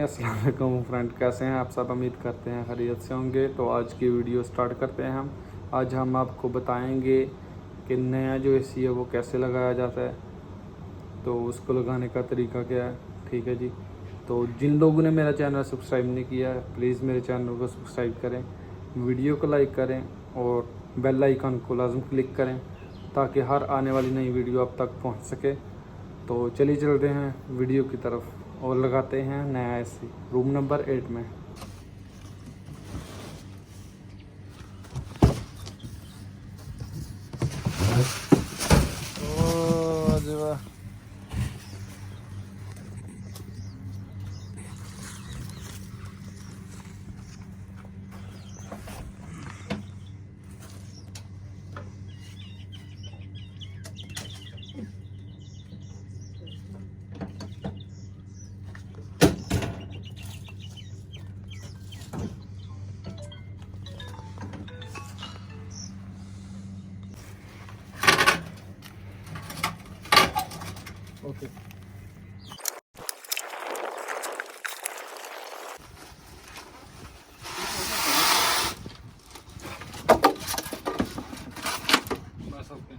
अस्सलाम वालेकुम फ्रेंड, कैसे हैं आप सब। उम्मीद करते हैं खैरियत से होंगे। तो आज की वीडियो स्टार्ट करते हैं हम। आज हम आपको बताएंगे कि नया जो एसी है वो कैसे लगाया जाता है, तो उसको लगाने का तरीका क्या है। ठीक है जी। तो जिन लोगों ने मेरा चैनल सब्सक्राइब नहीं किया है, प्लीज़ मेरे चैनल को सब्सक्राइब करें, वीडियो को लाइक करें और बेल आइकन को लाजम क्लिक करें ताकि हर आने वाली नई वीडियो आप तक पहुंच सके। तो चलिए चलते हैं वीडियो की तरफ और लगाते हैं नया एसी रूम नंबर 8 में। ओके बस ओके।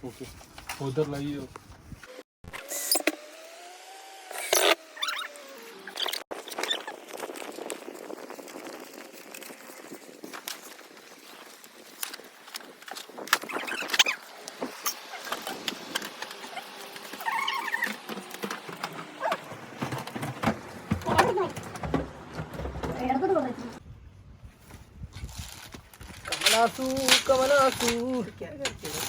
ओके उधर लाइए। कमलासू क्या करते हो?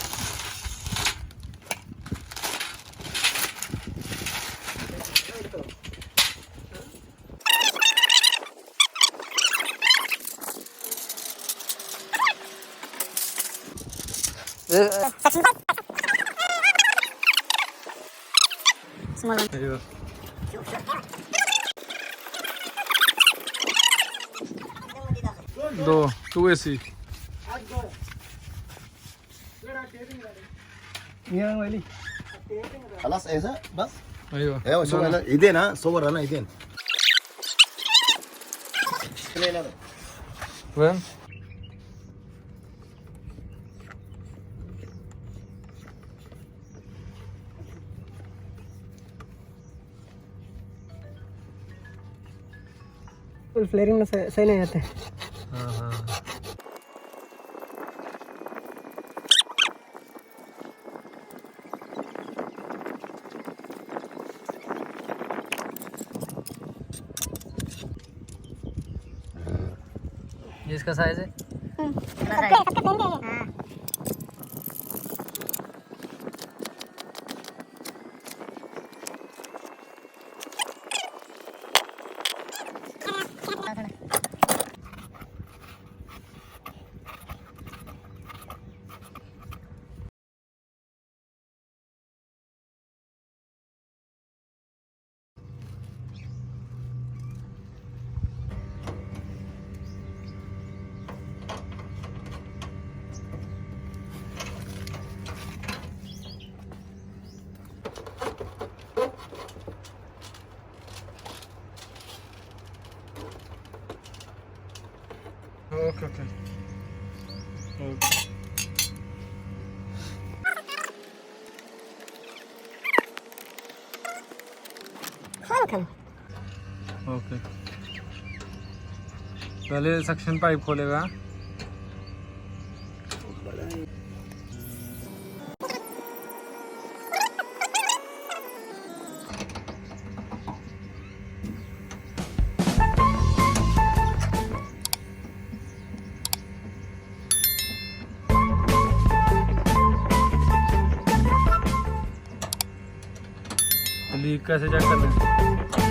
दो टू एसी خلاص ايه ده بس. ايوه ايوه شغل ايدين، ها صور انا ايدين. وين फुल फ्लेयरिंग में सही नहीं आते। हाँ हाँ ये इसका साइज है। Okay okay okay. पहले सक्शन पाइप खोलेगा। लीक कैसे चेक करना है?